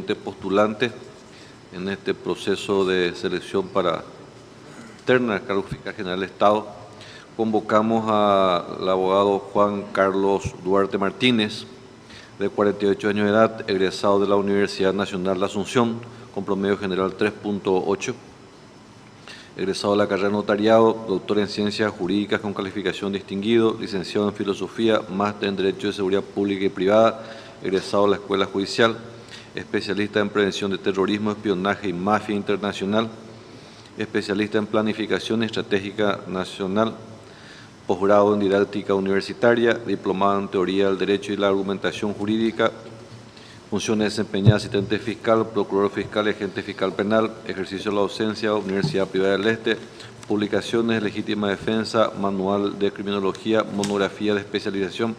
7 postulantes en este proceso de selección para terna al cargo fiscal general del Estado. Convocamos al abogado Juan Carlos Duarte Martínez, de 48 años de edad, egresado de la Universidad Nacional de Asunción, con promedio general 3.8, egresado de la carrera de notariado, doctor en Ciencias Jurídicas con calificación distinguido, licenciado en Filosofía, máster en Derecho de Seguridad Pública y Privada, egresado de la Escuela Judicial, especialista en Prevención de Terrorismo, Espionaje y Mafia Internacional, especialista en Planificación Estratégica Nacional, posgrado en Didáctica Universitaria, diplomado en Teoría del Derecho y la Argumentación Jurídica, funciones desempeñadas asistente fiscal, procurador fiscal y agente fiscal penal, ejercicio de la docencia, Universidad Privada del Este, publicaciones, legítima defensa, manual de criminología, monografía de especialización,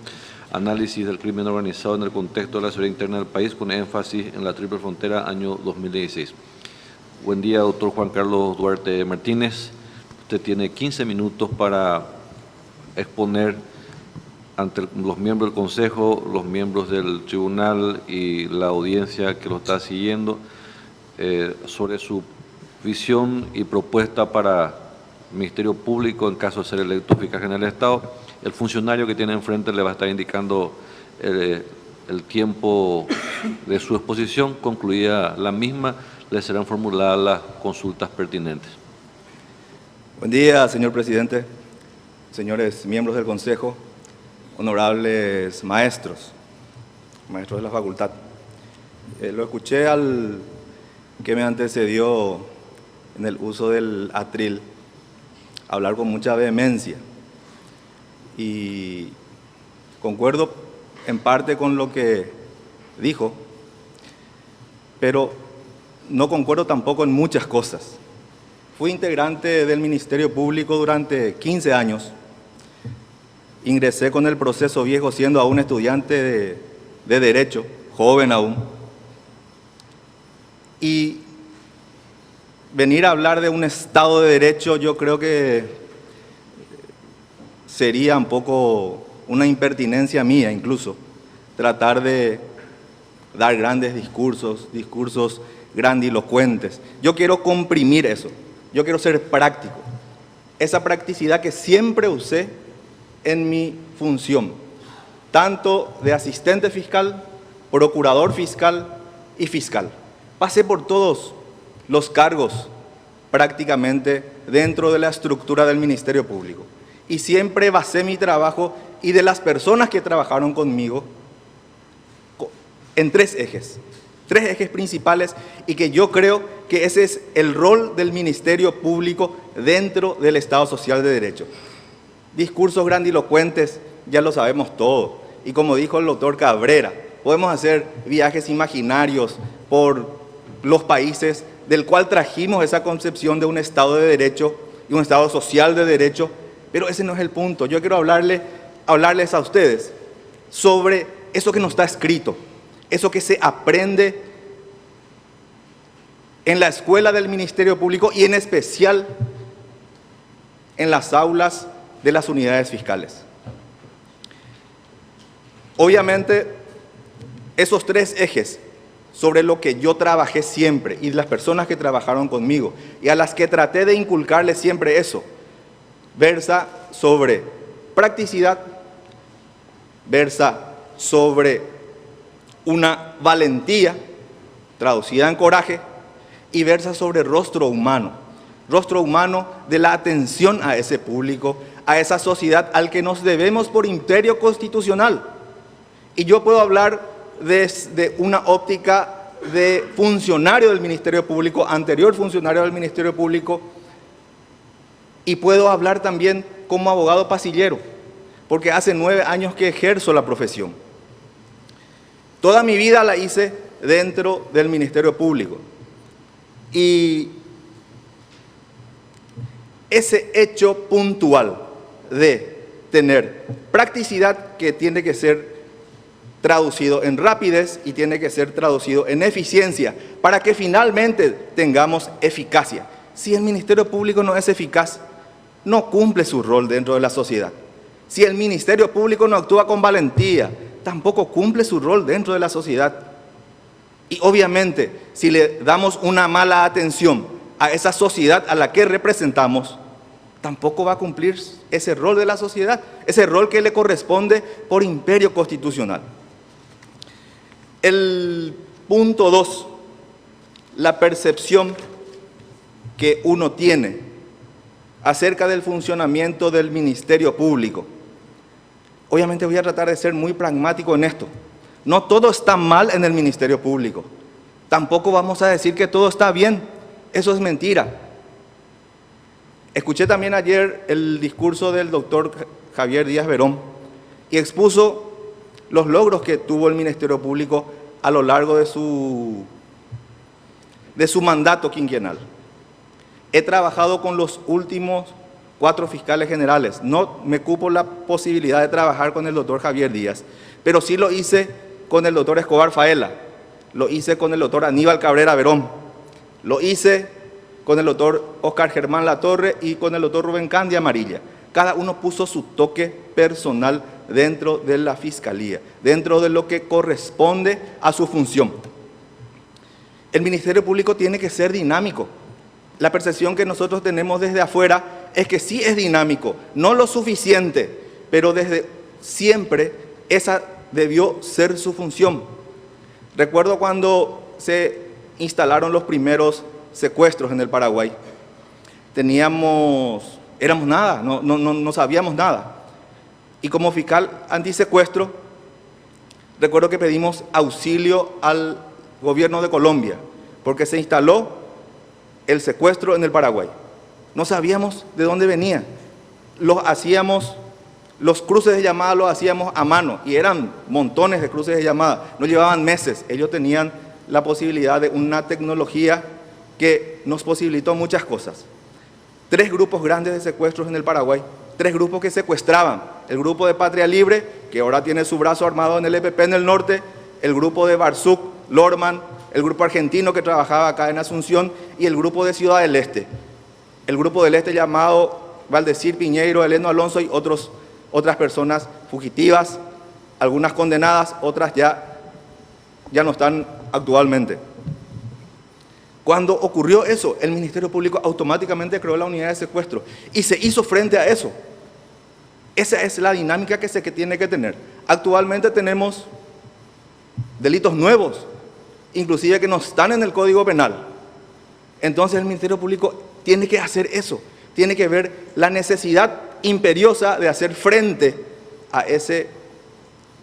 análisis del crimen organizado en el contexto de la seguridad interna del país, con énfasis en la triple frontera, año 2016. Buen día, doctor Juan Carlos Duarte Martínez. Usted tiene 15 minutos para exponer ante los miembros del Consejo, los miembros del Tribunal y la audiencia que lo está siguiendo sobre su visión y propuesta para el Ministerio Público en caso de ser electo fiscal general del Estado. El funcionario que tiene enfrente le va a estar indicando el tiempo de su exposición. Concluida la misma, le serán formuladas las consultas pertinentes. Buen día, señor presidente, señores miembros del Consejo, honorables maestros de la facultad. Lo escuché al que me antecedió en el uso del atril hablar con mucha vehemencia y concuerdo en parte con lo que dijo, pero no concuerdo tampoco en muchas cosas. Fui integrante del Ministerio Público durante 15 años. Ingresé con el proceso viejo siendo aún estudiante de Derecho, joven aún. Y venir a hablar de un Estado de Derecho yo creo que sería un poco una impertinencia mía incluso, tratar de dar grandes discursos grandilocuentes. Yo quiero comprimir eso, yo quiero ser práctico, esa practicidad que siempre usé en mi función, tanto de asistente fiscal, procurador fiscal y fiscal. Pasé por todos los cargos prácticamente dentro de la estructura del Ministerio Público y siempre basé mi trabajo y de las personas que trabajaron conmigo en tres ejes principales, y que yo creo que ese es el rol del Ministerio Público dentro del Estado Social de Derecho. Discursos grandilocuentes ya lo sabemos todo, y como dijo el doctor Cabrera, podemos hacer viajes imaginarios por los países del cual trajimos esa concepción de un Estado de Derecho y un Estado social de derecho, pero ese no es el punto. Yo quiero hablarles a ustedes sobre eso que no está escrito, eso que se aprende en la escuela del Ministerio Público y en especial en las aulas de las unidades fiscales. Obviamente, esos tres ejes sobre lo que yo trabajé siempre y las personas que trabajaron conmigo y a las que traté de inculcarles siempre eso, versa sobre practicidad, versa sobre una valentía traducida en coraje y versa sobre rostro humano de la atención a ese público, a esa sociedad al que nos debemos por imperio constitucional. Y yo puedo hablar desde una óptica de funcionario del Ministerio Público, anterior funcionario del Ministerio Público, y puedo hablar también como abogado pasillero, porque hace 9 años que ejerzo la profesión. Toda mi vida la hice dentro del Ministerio Público. Y ese hecho puntual de tener practicidad que tiene que ser traducido en rapidez y tiene que ser traducido en eficiencia para que finalmente tengamos eficacia. Si el Ministerio Público no es eficaz, no cumple su rol dentro de la sociedad. Si el Ministerio Público no actúa con valentía, tampoco cumple su rol dentro de la sociedad. Y obviamente, si le damos una mala atención a esa sociedad a la que representamos, tampoco va a cumplir ese rol de la sociedad, ese rol que le corresponde por imperio constitucional. El punto 2, la percepción que uno tiene acerca del funcionamiento del Ministerio Público. Obviamente voy a tratar de ser muy pragmático en esto. No todo está mal en el Ministerio Público. Tampoco vamos a decir que todo está bien. Eso es mentira. Escuché también ayer el discurso del doctor Javier Díaz Verón y expuso los logros que tuvo el Ministerio Público a lo largo de su mandato quinquenal. He trabajado con los últimos 4 fiscales generales. No me cupo la posibilidad de trabajar con el doctor Javier Díaz, pero sí lo hice con el doctor Escobar Faela, lo hice con el doctor Aníbal Cabrera Verón, lo hice con el doctor Oscar Germán Latorre y con el doctor Rubén Candia Amarilla. Cada uno puso su toque personal dentro de la Fiscalía, dentro de lo que corresponde a su función. El Ministerio Público tiene que ser dinámico. La percepción que nosotros tenemos desde afuera es que sí es dinámico, no lo suficiente, pero desde siempre esa debió ser su función. Recuerdo cuando se instalaron los primeros secuestros en el Paraguay. Éramos nada, no sabíamos nada. Y como fiscal antisecuestro, recuerdo que pedimos auxilio al gobierno de Colombia, porque se instaló el secuestro en el Paraguay. No sabíamos de dónde venía. Los cruces de llamada los hacíamos a mano y eran montones de cruces de llamada. No llevaban meses. Ellos tenían la posibilidad de una tecnología que nos posibilitó muchas cosas. 3 grupos grandes de secuestros en el Paraguay, 3 grupos que secuestraban. El grupo de Patria Libre, que ahora tiene su brazo armado en el EPP en el norte, el grupo de Barzuk, Lorman, el grupo argentino que trabajaba acá en Asunción y el grupo de Ciudad del Este. El grupo del Este llamado Valdecir, Piñeiro, Eleno Alonso y otras personas fugitivas, algunas condenadas, otras ya no están actualmente. Cuando ocurrió eso, el Ministerio Público automáticamente creó la unidad de secuestro y se hizo frente a eso. Esa es la dinámica que tiene que tener. Actualmente tenemos delitos nuevos, inclusive que no están en el Código Penal. Entonces el Ministerio Público tiene que hacer eso, tiene que ver la necesidad imperiosa de hacer frente a ese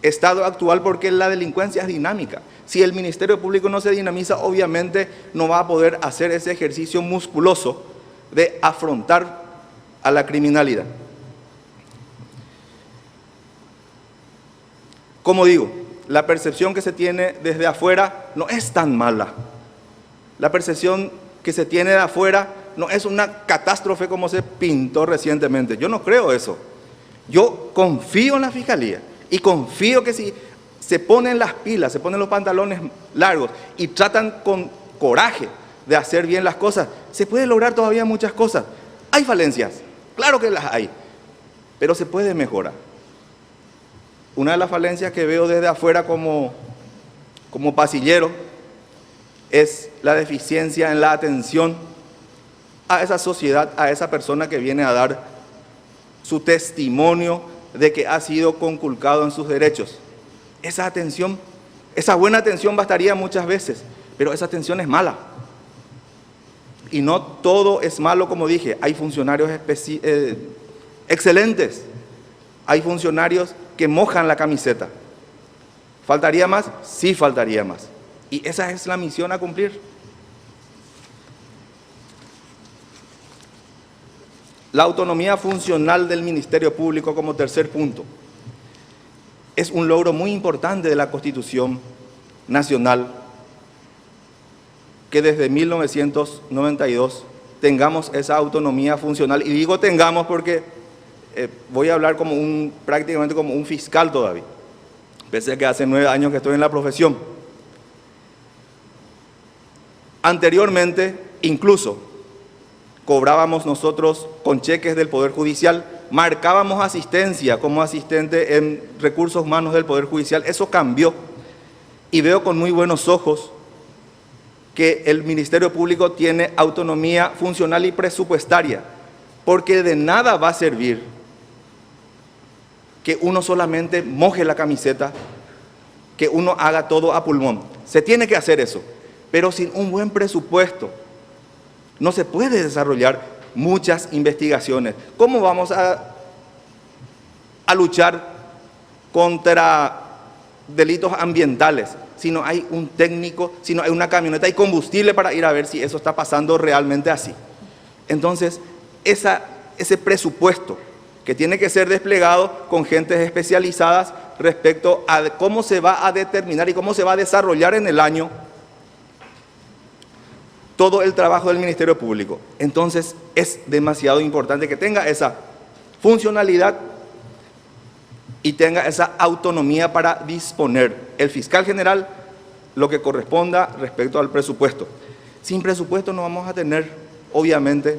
estado actual, porque la delincuencia es dinámica. Si el Ministerio Público no se dinamiza, obviamente no va a poder hacer ese ejercicio musculoso de afrontar a la criminalidad. Como digo, la percepción que se tiene desde afuera no es tan mala. La percepción que se tiene de afuera no es una catástrofe como se pintó recientemente. Yo no creo eso. Yo confío en la Fiscalía y confío que si se ponen las pilas, se ponen los pantalones largos y tratan con coraje de hacer bien las cosas, se puede lograr todavía muchas cosas. Hay falencias, claro que las hay, pero se puede mejorar. Una de las falencias que veo desde afuera como pasillero es la deficiencia en la atención a esa sociedad, a esa persona que viene a dar su testimonio de que ha sido conculcado en sus derechos. Esa atención, esa buena atención bastaría muchas veces, pero esa atención es mala. Y no todo es malo, como dije. Hay funcionarios excelentes, hay funcionarios que mojan la camiseta. ¿Faltaría más? Sí, faltaría más. Y esa es la misión a cumplir. La autonomía funcional del Ministerio Público como tercer punto es un logro muy importante de la Constitución Nacional, que desde 1992 tengamos esa autonomía funcional. Y digo tengamos porque voy a hablar prácticamente como un fiscal todavía, pese a que hace 9 años que estoy en la profesión. Anteriormente, incluso, cobrábamos nosotros con cheques del Poder Judicial, marcábamos asistencia como asistente en recursos humanos del Poder Judicial. Eso cambió y veo con muy buenos ojos que el Ministerio Público tiene autonomía funcional y presupuestaria, porque de nada va a servir que uno solamente moje la camiseta, que uno haga todo a pulmón. Se tiene que hacer eso, pero sin un buen presupuesto no se puede desarrollar muchas investigaciones. ¿Cómo vamos a luchar contra delitos ambientales si no hay un técnico, si no hay una camioneta y combustible para ir a ver si eso está pasando realmente así? Entonces, ese presupuesto que tiene que ser desplegado con gentes especializadas respecto a cómo se va a determinar y cómo se va a desarrollar en el año todo el trabajo del Ministerio Público. Entonces, es demasiado importante que tenga esa funcionalidad y tenga esa autonomía para disponer el fiscal general lo que corresponda respecto al presupuesto. Sin presupuesto no vamos a tener, obviamente,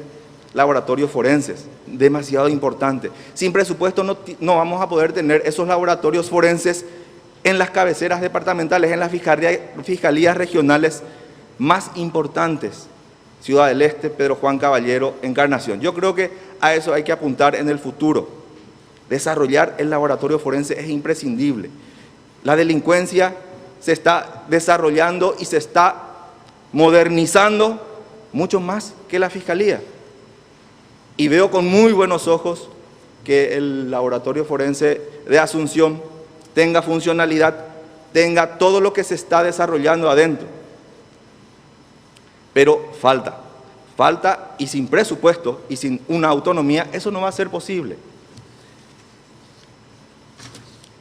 laboratorios forenses, demasiado importante. Sin presupuesto no vamos a poder tener esos laboratorios forenses en las cabeceras departamentales, en las fiscalías regionales más importantes, Ciudad del Este, Pedro Juan Caballero, Encarnación. Yo creo que a eso hay que apuntar en el futuro. Desarrollar el laboratorio forense es imprescindible. La delincuencia se está desarrollando y se está modernizando mucho más que la fiscalía. Y veo con muy buenos ojos que el laboratorio forense de Asunción tenga funcionalidad, tenga todo lo que se está desarrollando adentro. Pero falta y sin presupuesto y sin una autonomía, eso no va a ser posible.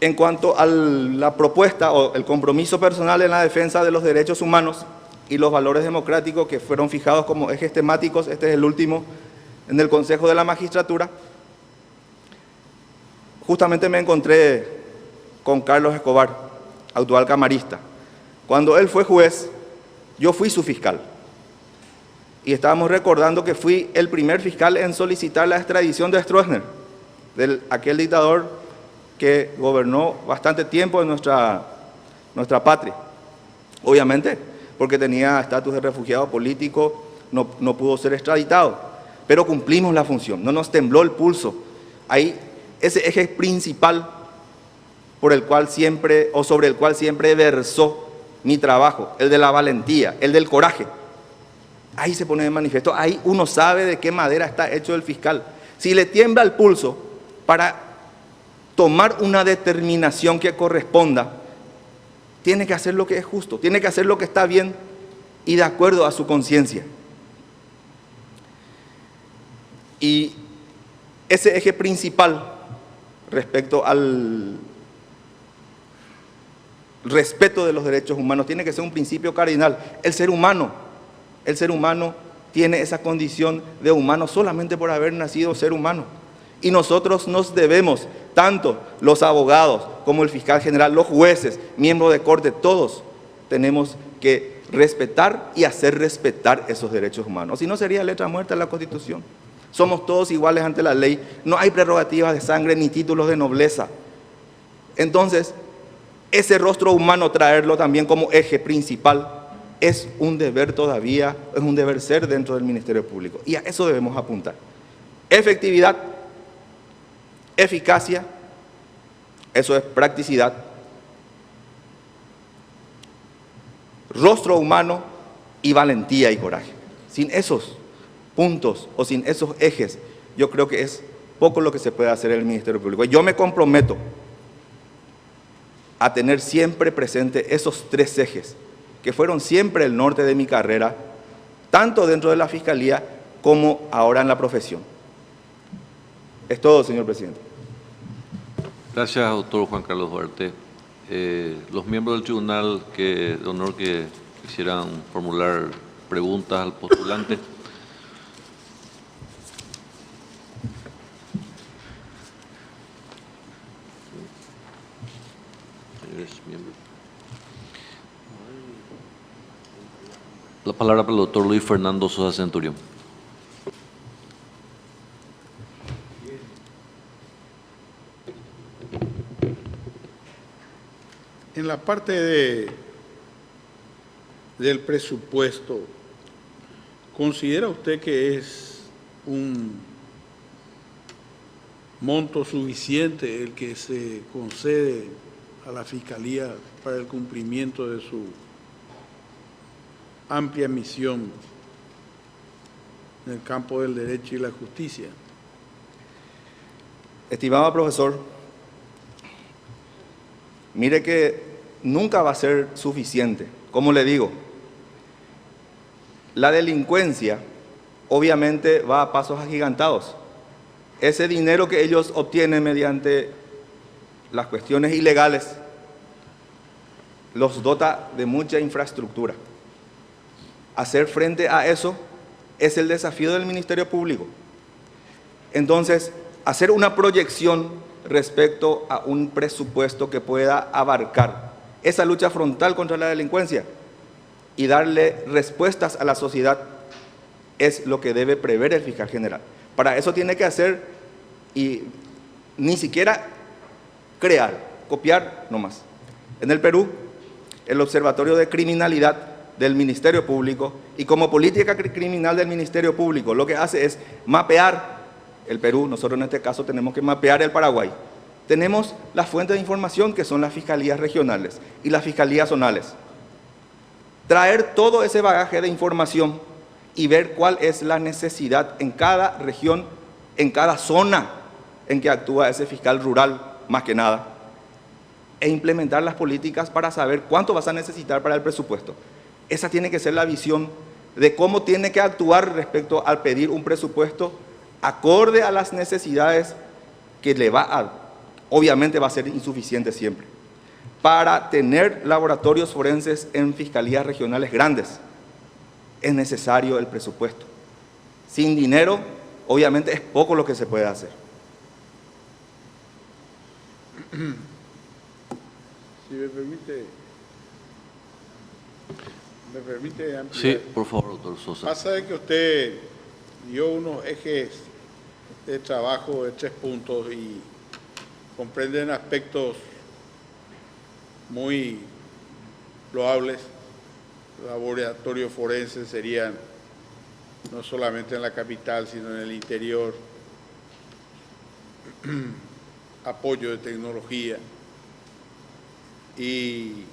En cuanto a la propuesta o el compromiso personal en la defensa de los derechos humanos y los valores democráticos que fueron fijados como ejes temáticos, este es el último en el Consejo de la Magistratura, justamente me encontré con Carlos Escobar, actual camarista. Cuando él fue juez, yo fui su fiscal. Y estábamos recordando que fui el primer fiscal en solicitar la extradición de Stroessner, de aquel dictador que gobernó bastante tiempo en nuestra patria. Obviamente, porque tenía estatus de refugiado político, no pudo ser extraditado. Pero cumplimos la función, no nos tembló el pulso. Ahí, ese eje principal por el cual siempre, o sobre el cual siempre versó mi trabajo, el de la valentía, el del coraje. Ahí se pone de manifiesto, ahí uno sabe de qué madera está hecho el fiscal. Si le tiembla el pulso para tomar una determinación que corresponda, tiene que hacer lo que es justo, tiene que hacer lo que está bien y de acuerdo a su conciencia. Y ese eje principal respecto al respeto de los derechos humanos tiene que ser un principio cardinal. El ser humano tiene esa condición de humano solamente por haber nacido ser humano. Y nosotros nos debemos, tanto los abogados como el fiscal general, los jueces, miembros de corte, todos tenemos que respetar y hacer respetar esos derechos humanos. Si no, sería letra muerta en la Constitución. Somos todos iguales ante la ley, no hay prerrogativas de sangre ni títulos de nobleza. Entonces, ese rostro humano traerlo también como eje principal es un deber todavía, es un deber ser dentro del Ministerio Público. Y a eso debemos apuntar. Efectividad, eficacia, eso es practicidad. Rostro humano y valentía y coraje. Sin esos puntos o sin esos ejes, yo creo que es poco lo que se puede hacer en el Ministerio Público. Yo me comprometo a tener siempre presente esos tres ejes, que fueron siempre el norte de mi carrera, tanto dentro de la Fiscalía como ahora en la profesión. Es todo, señor presidente. Gracias, doctor Juan Carlos Duarte. Los miembros del tribunal de honor que quisieran formular preguntas al postulante. La palabra para el doctor Luis Fernando Sosa Centurión. En la parte de del presupuesto, ¿considera usted que es un monto suficiente el que se concede a la Fiscalía para el cumplimiento de su amplia misión en el campo del derecho y la justicia? Estimado profesor, mire que nunca va a ser suficiente. Como le digo, la delincuencia obviamente va a pasos agigantados. Ese dinero que ellos obtienen mediante las cuestiones ilegales los dota de mucha infraestructura. Hacer frente a eso es el desafío del Ministerio Público. Entonces, hacer una proyección respecto a un presupuesto que pueda abarcar esa lucha frontal contra la delincuencia y darle respuestas a la sociedad es lo que debe prever el fiscal general. Para eso tiene que hacer y ni siquiera crear, copiar nomás. En el Perú, el Observatorio de Criminalidad del Ministerio Público y como política criminal del Ministerio Público lo que hace es mapear el Perú. Nosotros en este caso tenemos que mapear el Paraguay. Tenemos las fuentes de información que son las fiscalías regionales y las fiscalías zonales. Traer todo ese bagaje de información y ver cuál es la necesidad en cada región, en cada zona en que actúa ese fiscal rural, más que nada, e implementar las políticas para saber cuánto vas a necesitar para el presupuesto. Esa tiene que ser la visión de cómo tiene que actuar respecto al pedir un presupuesto acorde a las necesidades que le va a, obviamente va a ser insuficiente siempre. Para tener laboratorios forenses en fiscalías regionales grandes, es necesario el presupuesto. Sin dinero, obviamente es poco lo que se puede hacer. Si me permite ampliar. Sí, por favor, doctor Sosa. Pasa de que usted dio unos ejes de trabajo de 3 puntos y comprenden aspectos muy loables. Laboratorios forenses serían no solamente en la capital, sino en el interior, apoyo de tecnología. Y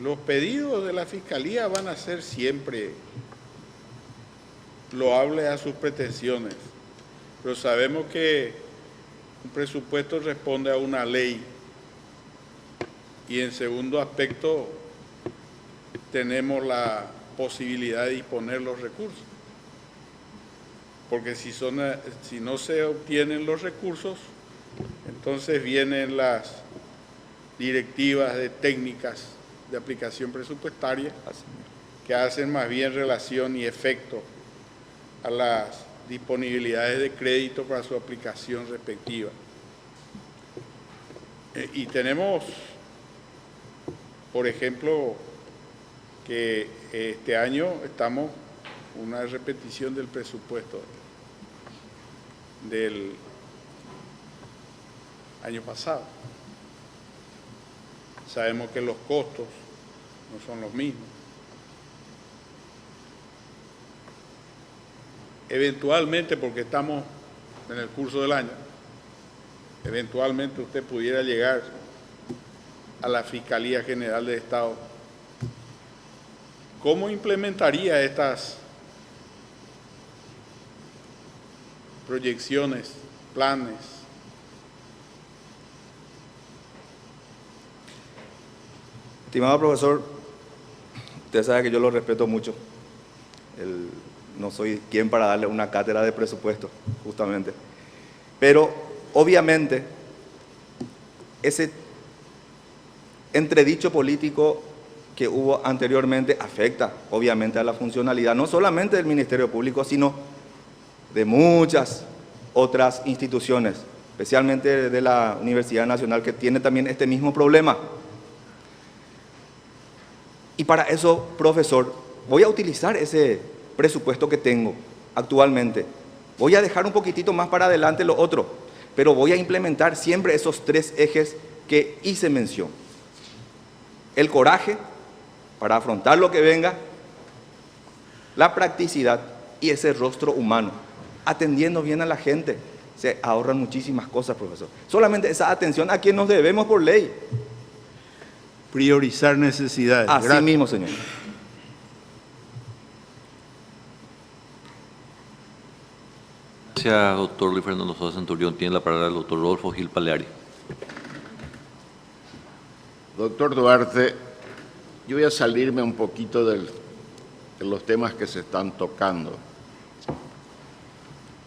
los pedidos de la Fiscalía van a ser siempre loables a sus pretensiones, pero sabemos que un presupuesto responde a una ley y en segundo aspecto tenemos la posibilidad de disponer los recursos, porque si no se obtienen los recursos, entonces vienen las directivas de técnicas de aplicación presupuestaria que hacen más bien relación y efecto a las disponibilidades de crédito para su aplicación respectiva. Y tenemos, por ejemplo, que este año estamos una repetición del presupuesto del año pasado. Sabemos que los costos no son los mismos. Eventualmente, porque estamos en el curso del año, eventualmente usted pudiera llegar a la Fiscalía General del Estado. ¿Cómo implementaría estas proyecciones, planes? Estimado profesor, usted sabe que yo lo respeto mucho. No soy quien para darle una cátedra de presupuesto, justamente. Pero, obviamente, ese entredicho político que hubo anteriormente afecta, obviamente, a la funcionalidad, no solamente del Ministerio Público, sino de muchas otras instituciones, especialmente de la Universidad Nacional, que tiene también este mismo problema. Y para eso, profesor, voy a utilizar ese presupuesto que tengo actualmente. Voy a dejar un poquitito más para adelante lo otro, pero voy a implementar siempre esos 3 ejes que hice mención. El coraje, para afrontar lo que venga, la practicidad y ese rostro humano, atendiendo bien a la gente. Se ahorran muchísimas cosas, profesor. Solamente esa atención a quien nos debemos por ley. Priorizar necesidades. Así Gracias. mismo, señor. Gracias, doctor Luis Fernando Sosa Centurión. Tiene la palabra el doctor Rodolfo Gil Paleari. Doctor Duarte, yo voy a salirme un poquito de los temas que se están tocando.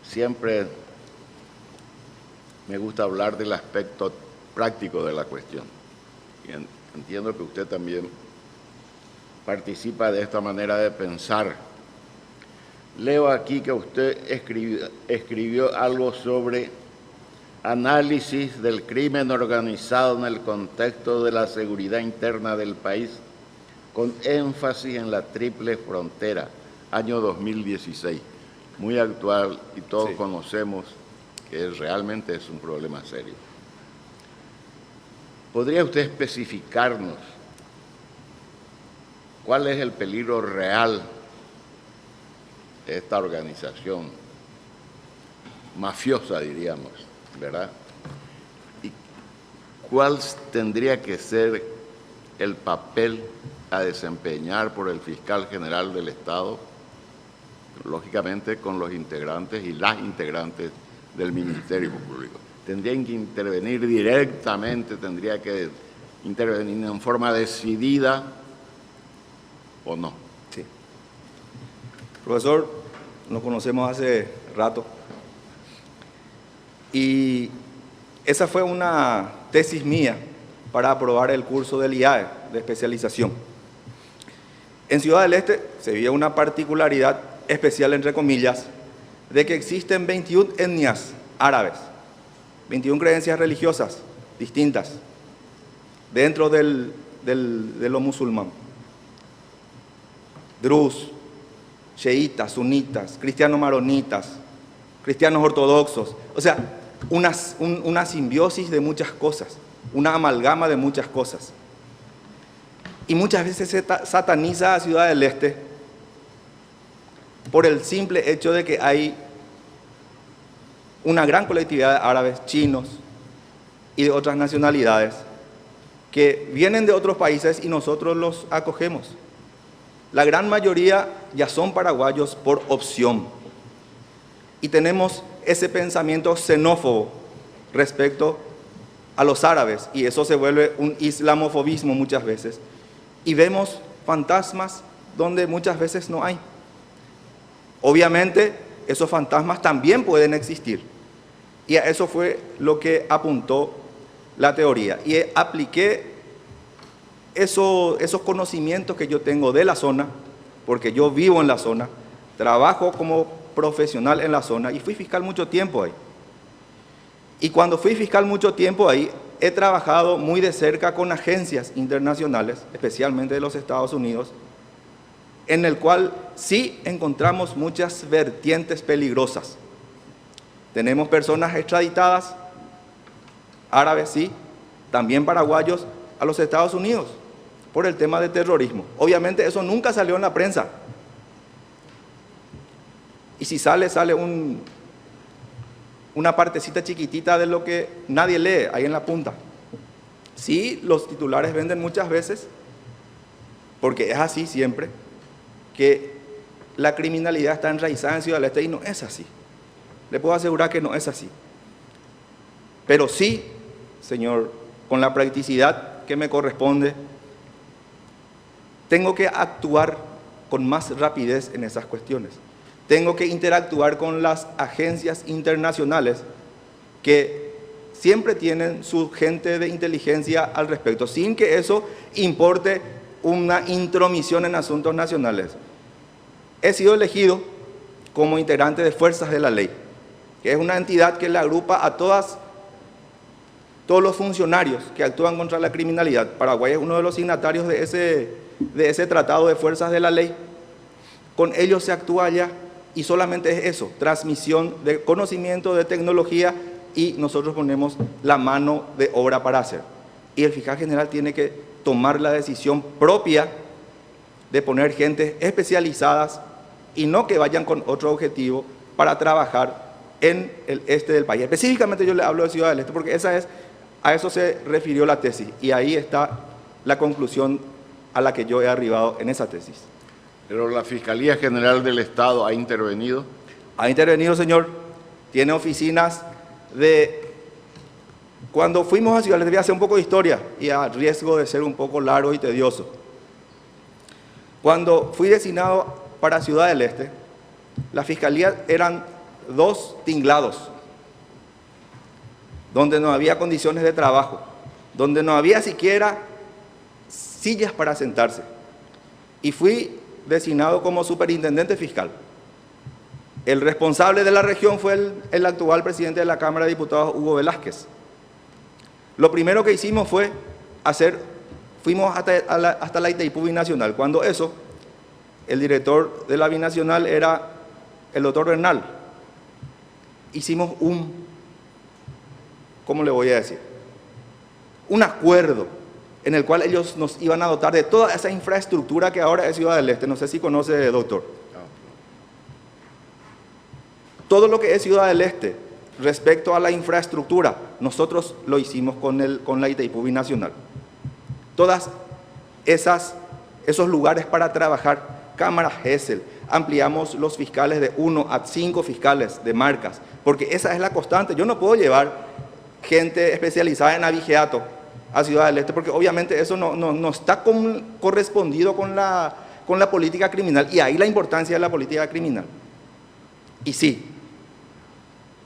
Siempre me gusta hablar del aspecto práctico de la cuestión. Y entiendo que usted también participa de esta manera de pensar. Leo aquí que usted escribió algo sobre análisis del crimen organizado en el contexto de la seguridad interna del país, con énfasis en la triple frontera, año 2016. Muy actual y todos Sí. conocemos que realmente es un problema serio. ¿Podría usted especificarnos cuál es el peligro real de esta organización mafiosa, diríamos, ¿verdad? ¿Y cuál tendría que ser el papel a desempeñar por el fiscal general del Estado, lógicamente con los integrantes y las integrantes del Ministerio Público? ¿Tendrían que intervenir directamente, tendría que intervenir en forma decidida o no? Sí. Profesor, nos conocemos hace rato y esa fue una tesis mía para aprobar el curso del IAE de especialización. En Ciudad del Este se vio una particularidad especial, entre comillas, de que existen 21 etnias árabes, 21 creencias religiosas distintas dentro de lo musulmán. Drus, chiitas, sunitas, cristianos maronitas, cristianos ortodoxos. O sea, una simbiosis de muchas cosas, una amalgama de muchas cosas. Y muchas veces se sataniza a Ciudad del Este por el simple hecho de que hay una gran colectividad de árabes, chinos y de otras nacionalidades que vienen de otros países y nosotros los acogemos. La gran mayoría ya son paraguayos por opción. Y tenemos ese pensamiento xenófobo respecto a los árabes, y eso se vuelve un islamofobismo muchas veces. Y vemos fantasmas donde muchas veces no hay. Obviamente, esos fantasmas también pueden existir. Y a eso fue lo que apuntó la teoría. Y apliqué esos conocimientos que yo tengo de la zona, porque yo vivo en la zona, trabajo como profesional en la zona y fui fiscal mucho tiempo ahí. Y cuando fui fiscal mucho tiempo ahí, he trabajado muy de cerca con agencias internacionales, especialmente de los Estados Unidos, en el cual sí encontramos muchas vertientes peligrosas. Tenemos personas extraditadas, árabes sí, también paraguayos, a los Estados Unidos, por el tema de terrorismo. Obviamente eso nunca salió en la prensa. Y si sale una partecita chiquitita de lo que nadie lee ahí en la punta. Sí, los titulares venden muchas veces, porque es así siempre, que la criminalidad está enraizada en Ciudad del Este y no es así. Le puedo asegurar que no es así. Pero sí, señor, con la practicidad que me corresponde, tengo que actuar con más rapidez en esas cuestiones. Tengo que interactuar con las agencias internacionales que siempre tienen su gente de inteligencia al respecto, sin que eso importe una intromisión en asuntos nacionales. He sido elegido como integrante de Fuerzas de la Ley, que es una entidad que le agrupa a todos los funcionarios que actúan contra la criminalidad. Paraguay es uno de los signatarios de ese tratado de Fuerzas de la Ley. Con ellos se actúa allá y solamente es eso, transmisión de conocimiento, de tecnología, y nosotros ponemos la mano de obra para hacer. Y el fiscal general tiene que tomar la decisión propia de poner gente especializadas y no que vayan con otro objetivo para trabajar en el este del país. Específicamente yo le hablo de Ciudad del Este porque a eso se refirió la tesis y ahí está la conclusión a la que yo he arribado en esa tesis. Pero la Fiscalía General del Estado ha intervenido. Ha intervenido, señor. Tiene oficinas de... Cuando fuimos a Ciudad del Este, voy a hacer un poco de historia y a riesgo de ser un poco largo y tedioso. Cuando fui designado para Ciudad del Este, la Fiscalía eran 2 tinglados, donde no había condiciones de trabajo, donde no había siquiera sillas para sentarse. Y fui designado como superintendente fiscal. El responsable de la región fue el actual presidente de la Cámara de Diputados, Hugo Velázquez. Lo primero que hicimos fue fuimos hasta la Itaipú Binacional. Cuando eso, el director de la Binacional era el doctor Bernal. Hicimos ¿cómo le voy a decir? Un acuerdo en el cual ellos nos iban a dotar de toda esa infraestructura que ahora es Ciudad del Este. No sé si conoce, doctor. Todo lo que es Ciudad del Este respecto a la infraestructura, nosotros lo hicimos con la Itaipú Binacional. Todas esos lugares para trabajar, cámaras Gesell, ampliamos los fiscales de 1 a 5 fiscales de marcas, porque esa es la constante. Yo no puedo llevar gente especializada en abigeato a Ciudad del Este, porque obviamente eso no está correspondido con la política criminal, y ahí la importancia de la política criminal. Y sí,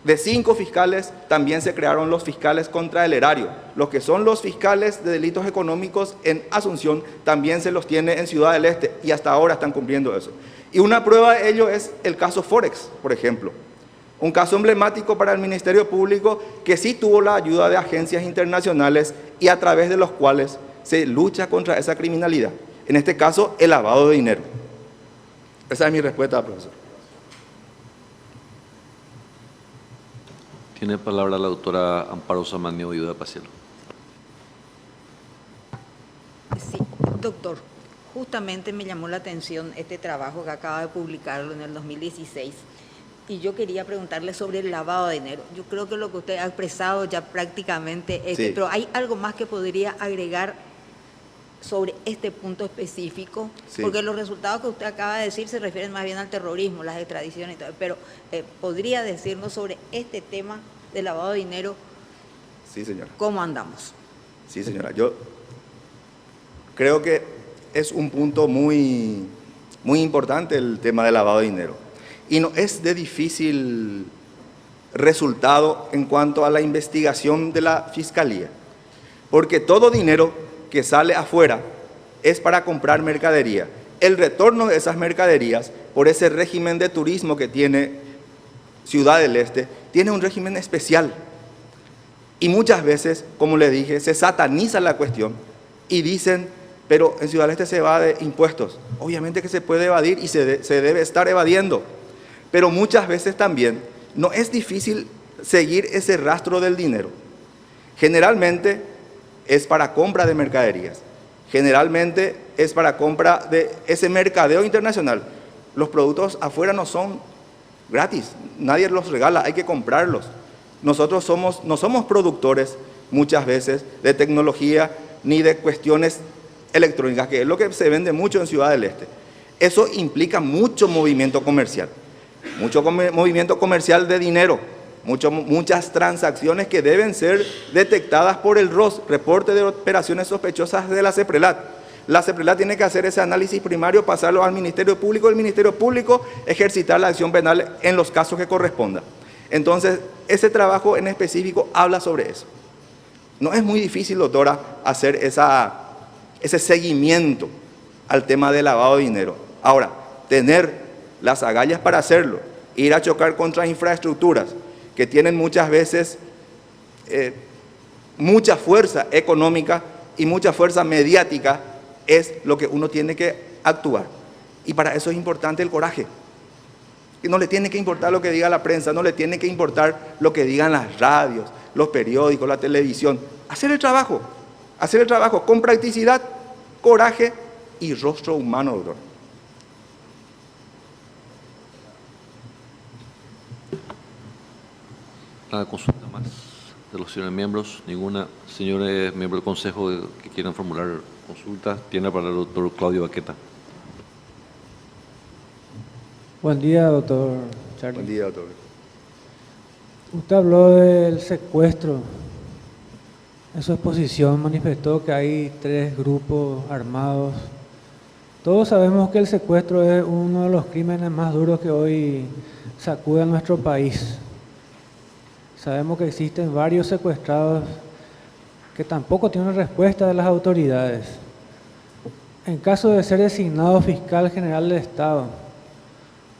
de 5 fiscales también se crearon los fiscales contra el erario. Los que son los fiscales de delitos económicos en Asunción también se los tiene en Ciudad del Este y hasta ahora están cumpliendo eso. Y una prueba de ello es el caso Forex, por ejemplo. Un caso emblemático para el Ministerio Público que sí tuvo la ayuda de agencias internacionales y a través de los cuales se lucha contra esa criminalidad. En este caso, el lavado de dinero. Esa es mi respuesta, profesor. Tiene palabra la doctora Amparo Samaniego y Uda Pacielo. Sí, doctor, justamente me llamó la atención este trabajo que acaba de publicarlo en el 2016 y yo quería preguntarle sobre el lavado de dinero. Yo creo que lo que usted ha expresado ya prácticamente es, sí. Pero ¿hay algo más que podría agregar sobre este punto específico? Sí. Porque los resultados que usted acaba de decir se refieren más bien al terrorismo, las extradiciones y todo, pero ¿podría decirnos sobre este tema de lavado de dinero? Sí, señora. ¿Cómo andamos? Sí, señora. Yo creo que es un punto muy importante el tema del lavado de dinero. Y no es de difícil resultado en cuanto a la investigación de la Fiscalía. Porque todo dinero que sale afuera es para comprar mercadería. El retorno de esas mercaderías, por ese régimen de turismo que tiene Ciudad del Este, tiene un régimen especial. Y muchas veces, como le dije, se sataniza la cuestión y dicen, pero en Ciudad del Este se evade impuestos. Obviamente que se puede evadir y se debe estar evadiendo. Pero muchas veces también no es difícil seguir ese rastro del dinero. Generalmente es para compra de mercaderías. Generalmente es para compra de ese mercadeo internacional. Los productos afuera no son gratis, nadie los regala, hay que comprarlos. Nosotros no somos productores muchas veces de tecnología ni de cuestiones electrónicas, que es lo que se vende mucho en Ciudad del Este. Eso implica mucho movimiento comercial de dinero, muchas transacciones que deben ser detectadas por el ROS, reporte de operaciones sospechosas de la CEPRELAT. La CEPRELAT tiene que hacer ese análisis primario, pasarlo al Ministerio Público, el Ministerio Público ejercitar la acción penal en los casos que corresponda. Entonces, ese trabajo en específico habla sobre eso. No es muy difícil, doctora, hacer ese seguimiento al tema del lavado de dinero. Ahora, tener las agallas para hacerlo, ir a chocar contra infraestructuras que tienen muchas veces mucha fuerza económica y mucha fuerza mediática, es lo que uno tiene que actuar. Y para eso es importante el coraje. Y no le tiene que importar lo que diga la prensa, no le tiene que importar lo que digan las radios, los periódicos, la televisión. Hacer el trabajo con practicidad, coraje y rostro humano, doctor. ¿Una consulta más de los señores miembros? Ninguna. Señores miembros del Consejo que quieran formular consultas, tiene para el doctor Claudio Baqueta. Buen día, doctor Charlie. Buen día, doctor. Usted habló del secuestro. En su exposición manifestó que hay 3 grupos armados. Todos sabemos que el secuestro es uno de los crímenes más duros que hoy sacude a nuestro país. Sabemos que existen varios secuestrados que tampoco tienen respuesta de las autoridades. En caso de ser designado fiscal general del Estado,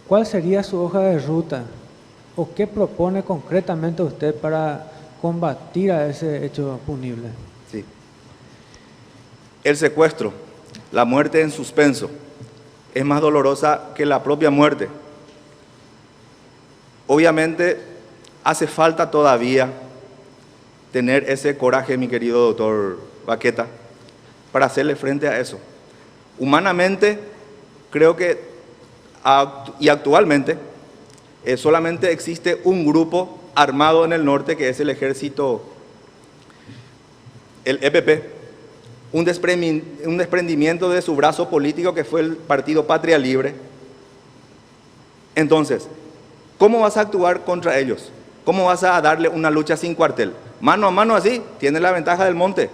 ¿cuál sería su hoja de ruta? ¿O qué propone concretamente usted para combatir a ese hecho punible? Sí. El secuestro, la muerte en suspenso, es más dolorosa que la propia muerte. Obviamente, hace falta todavía tener ese coraje, mi querido doctor Baqueta, para hacerle frente a eso. Humanamente, creo que, y actualmente, solamente existe un grupo armado en el norte, que es el ejército, el EPP, un desprendimiento de su brazo político que fue el Partido Patria Libre. Entonces, ¿cómo vas a actuar contra ellos? ¿Cómo vas a darle una lucha sin cuartel? Mano a mano así, tiene la ventaja del monte.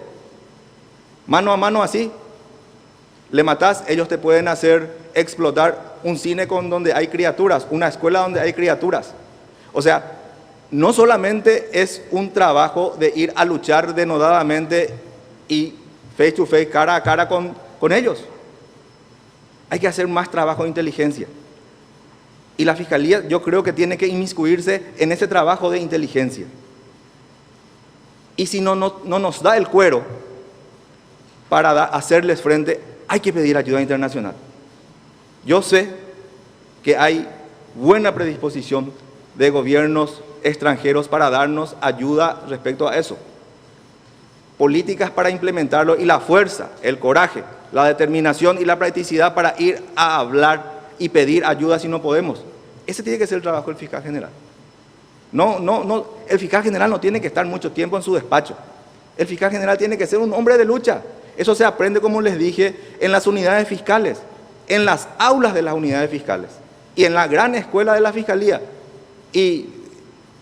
Mano a mano así, le matás, ellos te pueden hacer explotar un cine donde hay criaturas, una escuela donde hay criaturas. O sea, no solamente es un trabajo de ir a luchar denodadamente y face to face, cara a cara con ellos. Hay que hacer más trabajo de inteligencia. Y la Fiscalía, yo creo que tiene que inmiscuirse en ese trabajo de inteligencia. Y si no nos da el cuero para hacerles frente, hay que pedir ayuda internacional. Yo sé que hay buena predisposición de gobiernos extranjeros para darnos ayuda respecto a eso. Políticas para implementarlo y la fuerza, el coraje, la determinación y la practicidad para ir a hablar y pedir ayuda si no podemos. Ese tiene que ser el trabajo del fiscal general. No, el fiscal general no tiene que estar mucho tiempo en su despacho. El fiscal general tiene que ser un hombre de lucha. Eso se aprende, como les dije, en las unidades fiscales, en las aulas de las unidades fiscales y en la gran escuela de la Fiscalía. Y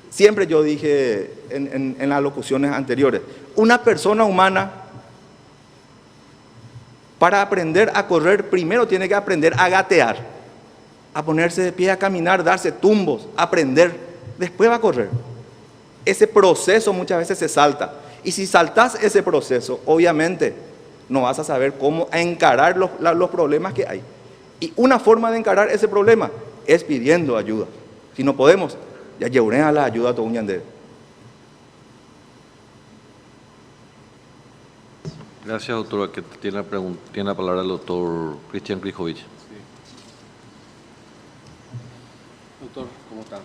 siempre yo dije en las locuciones anteriores, una persona humana, para aprender a correr, primero tiene que aprender a gatear, a ponerse de pie, a caminar, darse tumbos, aprender. Después va a correr. Ese proceso muchas veces se salta. Y si saltas ese proceso, obviamente no vas a saber cómo encarar los problemas que hay. Y una forma de encarar ese problema es pidiendo ayuda. Si no podemos, ya llevaré a la ayuda a todo un yandero. Gracias, doctor. Que tiene la palabra el doctor Cristian Krijovic. Doctor, ¿cómo está?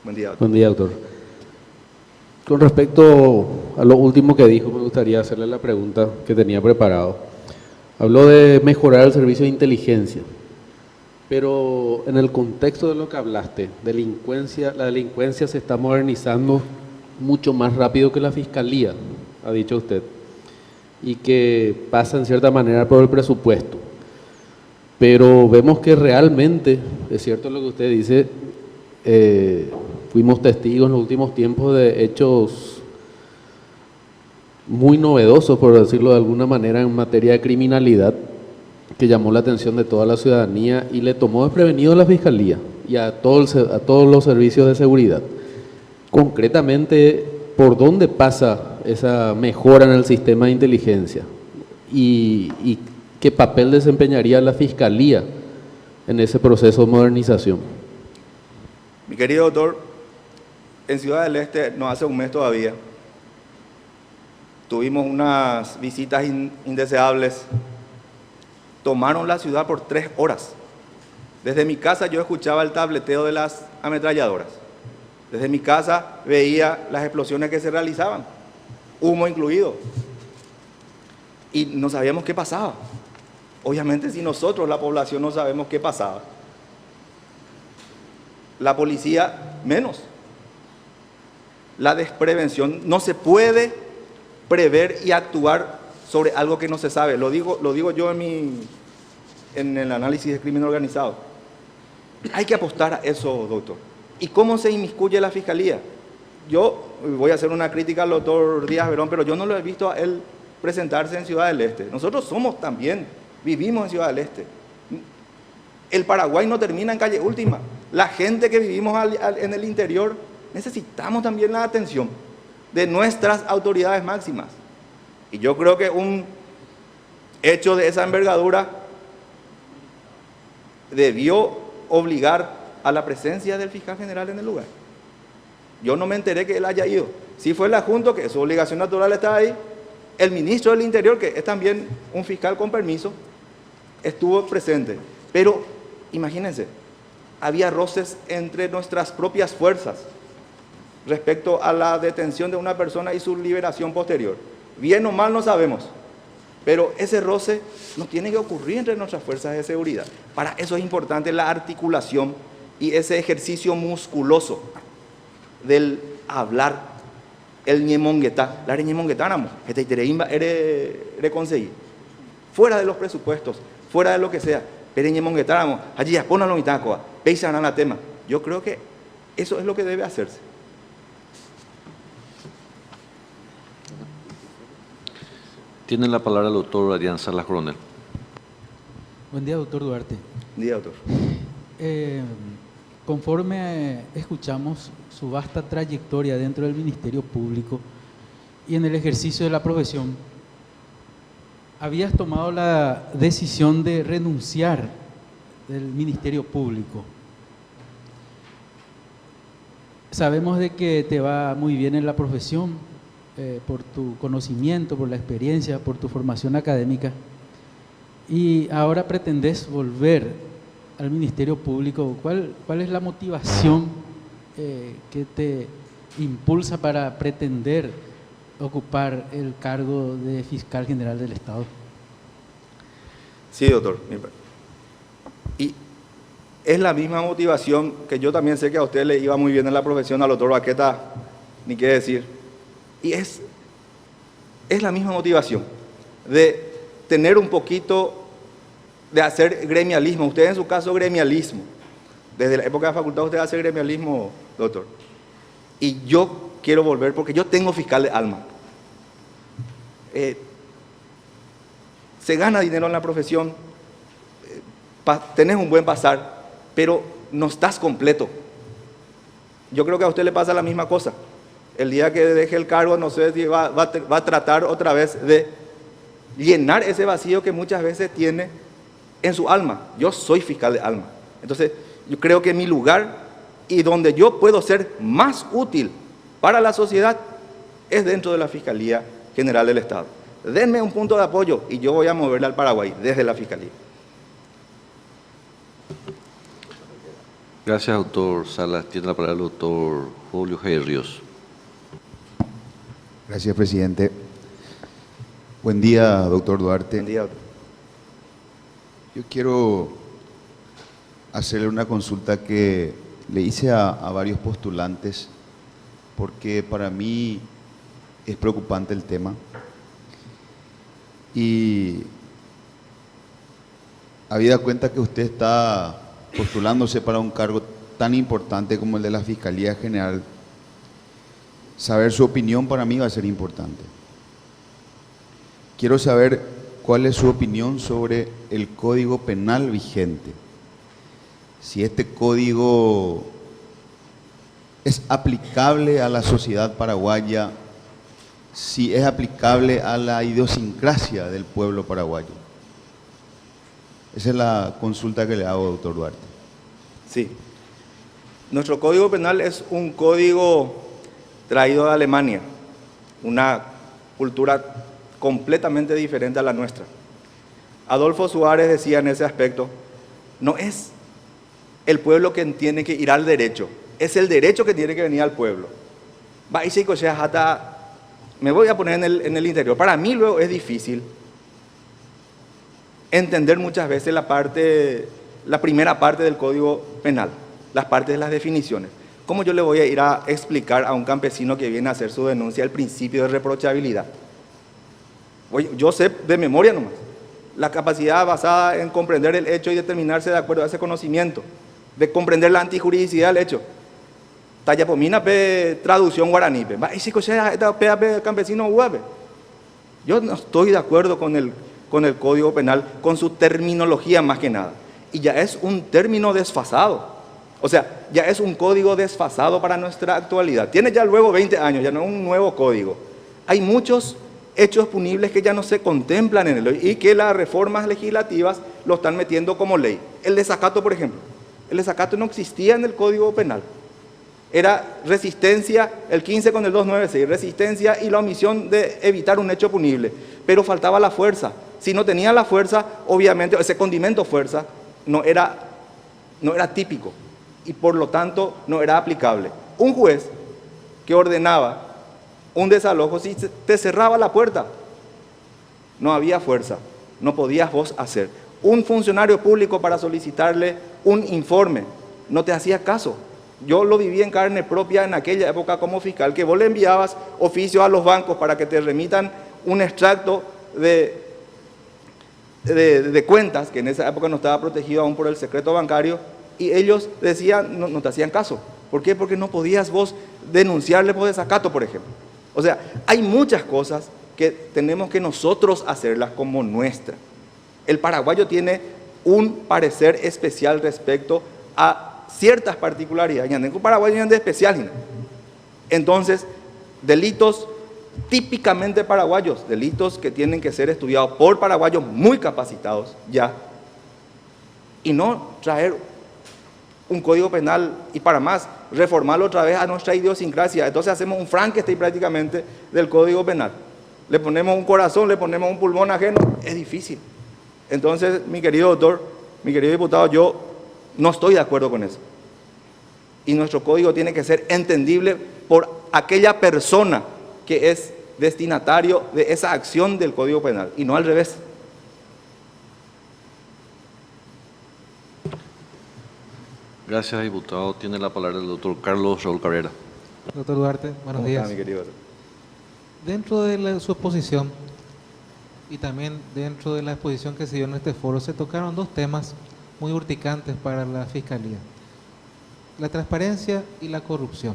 Buen día, doctor. Buen día, doctor. Con respecto a lo último que dijo, me gustaría hacerle la pregunta que tenía preparado. Habló de mejorar el servicio de inteligencia, pero en el contexto de lo que hablaste, la delincuencia se está modernizando mucho más rápido que la Fiscalía, ha dicho usted, y que pasa en cierta manera por el presupuesto. Pero vemos que realmente, es cierto lo que usted dice, fuimos testigos en los últimos tiempos de hechos muy novedosos, por decirlo de alguna manera, en materia de criminalidad, que llamó la atención de toda la ciudadanía y le tomó desprevenido a la Fiscalía y a todos los servicios de seguridad. Concretamente, ¿por dónde pasa esa mejora en el sistema de inteligencia? ¿Y qué papel desempeñaría la Fiscalía en ese proceso de modernización? Mi querido doctor, en Ciudad del Este, no hace un mes todavía, tuvimos unas visitas indeseables. Tomaron la ciudad por 3 horas. Desde mi casa yo escuchaba el tableteo de las ametralladoras. Desde mi casa veía las explosiones que se realizaban, humo incluido. Y no sabíamos qué pasaba. Obviamente si nosotros, la población, no sabemos qué pasaba, la policía menos. La desprevención, no se puede prever y actuar sobre algo que no se sabe. Lo digo yo en el análisis de crimen organizado. Hay que apostar a eso, doctor. ¿Y cómo se inmiscuye la Fiscalía? Yo voy a hacer una crítica al doctor Díaz Verón, pero yo no lo he visto a él presentarse en Ciudad del Este. Nosotros somos también, vivimos en Ciudad del Este. El Paraguay no termina en Calle Última. La gente que vivimos en el interior necesitamos también la atención de nuestras autoridades máximas. Y yo creo que un hecho de esa envergadura debió obligar a la presencia del fiscal general en el lugar. Yo no me enteré que él haya ido. Si fue el adjunto, que su obligación natural está ahí, el ministro del Interior, que es también un fiscal con permiso, estuvo presente. Pero imagínense, había roces entre nuestras propias fuerzas respecto a la detención de una persona y su liberación posterior. Bien o mal no sabemos, pero ese roce no tiene que ocurrir entre nuestras fuerzas de seguridad. Para eso es importante la articulación y ese ejercicio musculoso del hablar, el ñemonguetá. La ñemonguetánamo, este itereimba ere conseguir. Fuera de los presupuestos, fuera de lo que sea, pero ñemonguetánamo, allí ya ponalo mitacoa, peisan a la tema. Yo creo que eso es lo que debe hacerse. Tiene la palabra el doctor Adrián Salas Coronel. Buen día, doctor Duarte. Buen día, doctor. Conforme escuchamos su vasta trayectoria dentro del Ministerio Público y en el ejercicio de la profesión, habías tomado la decisión de renunciar del Ministerio Público. Sabemos de que te va muy bien en la profesión, por tu conocimiento, por la experiencia, por tu formación académica, y ahora pretendes volver al Ministerio Público. ¿Cuál es la motivación que te impulsa para pretender ocupar el cargo de fiscal general del Estado? Sí, doctor. Y es la misma motivación que yo también sé que a usted le iba muy bien en la profesión, al doctor Baqueta, ni qué decir. Y es la misma motivación de tener un poquito, de hacer gremialismo. Usted en su caso gremialismo. Desde la época de facultad usted hace gremialismo, doctor. Y yo quiero volver porque yo tengo fiscal de alma. Se gana dinero en la profesión, tenés un buen pasar, pero no estás completo. Yo creo que a usted le pasa la misma cosa. El día que deje el cargo, no sé si va a tratar otra vez de llenar ese vacío que muchas veces tiene en su alma. Yo soy fiscal de alma. Entonces, yo creo que mi lugar y donde yo puedo ser más útil para la sociedad es dentro de la Fiscalía General del Estado. Denme un punto de apoyo y yo voy a moverle al Paraguay desde la Fiscalía. Gracias, doctor Salas. Tiene la palabra el doctor Julio G. Ríos. Gracias, presidente. Buen día, doctor Duarte. Buen día, doctor. Yo quiero hacerle una consulta que le hice a varios postulantes, porque para mí es preocupante el tema. Y habida cuenta que usted está postulándose para un cargo tan importante como el de la Fiscalía General, saber su opinión para mí va a ser importante. Quiero saber cuál es su opinión sobre el Código Penal vigente. Si este código es aplicable a la sociedad paraguaya, si es aplicable a la idiosincrasia del pueblo paraguayo. Esa es la consulta que le hago, doctor Duarte. Sí. Nuestro Código Penal es un código traído de Alemania, una cultura completamente diferente a la nuestra. Adolfo Suárez decía en ese aspecto, no es el pueblo quien tiene que ir al derecho, es el derecho que tiene que venir al pueblo. Me voy a poner en el interior. Para mí luego es difícil entender muchas veces la primera parte del Código Penal, las partes de las definiciones. ¿Cómo yo le voy a ir a explicar a un campesino que viene a hacer su denuncia el principio de reprochabilidad? Oye, yo sé de memoria nomás. La capacidad basada en comprender el hecho y determinarse de acuerdo a ese conocimiento, de comprender la antijuridicidad del hecho. Tallapomina pe traducción guaraní. Y si campesino huave. Yo no estoy de acuerdo con el Código Penal, con su terminología más que nada. Y ya es un término desfasado. O sea, ya es un código desfasado para nuestra actualidad. Tiene ya luego 20 años, ya no es un nuevo código. Hay muchos hechos punibles que ya no se contemplan en él y que las reformas legislativas lo están metiendo como ley. El desacato, por ejemplo. El desacato no existía en el Código Penal. Era resistencia, el 15 con el 296, resistencia y la omisión de evitar un hecho punible. Pero faltaba la fuerza. Si no tenía la fuerza, obviamente, ese condimento fuerza no era típico y por lo tanto no era aplicable. Un juez que ordenaba un desalojo, si te cerraba la puerta, no había fuerza, no podías vos hacer. Un funcionario público para solicitarle un informe, no te hacía caso. Yo lo viví en carne propia en aquella época como fiscal, que vos le enviabas oficios a los bancos para que te remitan un extracto de cuentas, que en esa época no estaba protegido aún por el secreto bancario, y ellos decían, no te hacían caso. ¿Por qué? Porque no podías vos denunciarle por desacato, por ejemplo. O sea, hay muchas cosas que tenemos que nosotros hacerlas como nuestra. El paraguayo tiene un parecer especial respecto a ciertas particularidades. En el paraguayo es de especial. Entonces, delitos típicamente paraguayos, delitos que tienen que ser estudiados por paraguayos muy capacitados ya, y no traer un código penal y para más, reformarlo otra vez a nuestra idiosincrasia. Entonces hacemos un Frankenstein prácticamente del código penal. Le ponemos un corazón, le ponemos un pulmón ajeno, es difícil. Entonces, mi querido doctor, mi querido diputado, yo no estoy de acuerdo con eso. Y nuestro código tiene que ser entendible por aquella persona que es destinatario de esa acción del Código Penal, y no al revés. Gracias, diputado. Tiene la palabra el doctor Carlos Raúl Cabrera. Doctor Duarte, buenos días. Mi querido? Dentro de su exposición y también dentro de la exposición que se dio en este foro, se tocaron dos temas muy urticantes para la Fiscalía: la transparencia y la corrupción.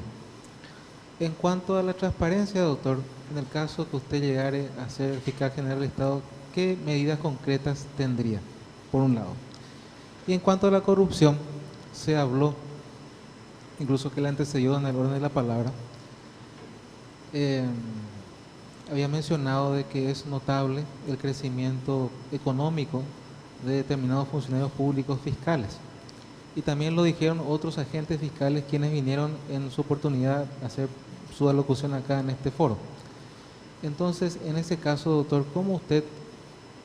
En cuanto a la transparencia, doctor, en el caso que usted llegare a ser fiscal general del Estado, ¿qué medidas concretas tendría, por un lado? Y en cuanto a la corrupción, se habló, incluso que la antecedió en el orden de la palabra, había mencionado de que es notable el crecimiento económico de determinados funcionarios públicos fiscales. Y también lo dijeron otros agentes fiscales quienes vinieron en su oportunidad a hacer su alocución acá en este foro. Entonces, en ese caso, doctor, ¿cómo usted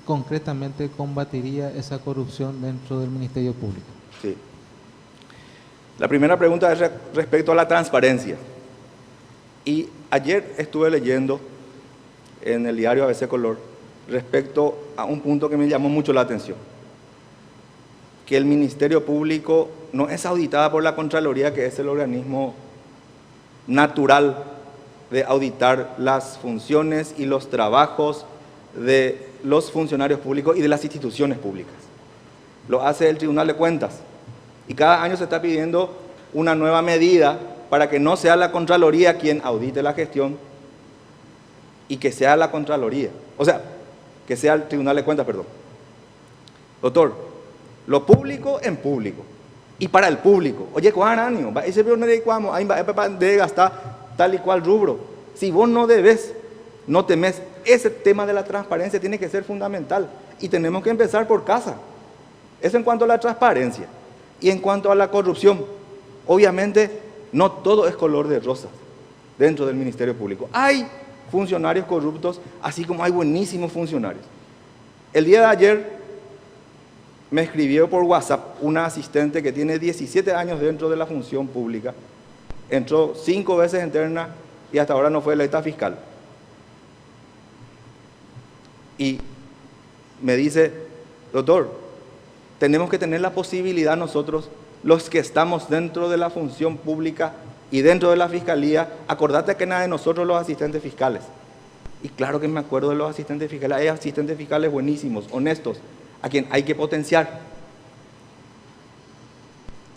concretamente combatiría esa corrupción dentro del Ministerio Público? Sí. La primera pregunta es respecto a la transparencia. Y ayer estuve leyendo en el diario ABC Color respecto a un punto que me llamó mucho la atención: que el Ministerio Público no es auditada por la Contraloría, que es el organismo natural de auditar las funciones y los trabajos de los funcionarios públicos y de las instituciones públicas. Lo hace el Tribunal de Cuentas. Y cada año se está pidiendo una nueva medida para que no sea la Contraloría quien audite la gestión y que sea la Contraloría. O sea, que sea el Tribunal de Cuentas, perdón. Doctor, lo público en público y para el público. Oye, ¿cuál ese no de gastar tal y cual rubro? Si vos no debes, no temes. Ese tema de la transparencia tiene que ser fundamental y tenemos que empezar por casa. Eso en cuanto a la transparencia. Y en cuanto a la corrupción, obviamente no todo es color de rosas dentro del Ministerio Público. Hay funcionarios corruptos, así como hay buenísimos funcionarios. El día de ayer me escribió por WhatsApp una asistente que tiene 17 años dentro de la función pública, entró 5 veces en terna y hasta ahora no fue electa fiscal. Y me dice, doctor, tenemos que tener la posibilidad nosotros, los que estamos dentro de la función pública y dentro de la fiscalía, acordate que nada de nosotros los asistentes fiscales. Y claro que me acuerdo de los asistentes fiscales, hay asistentes fiscales buenísimos, honestos, a quien hay que potenciar.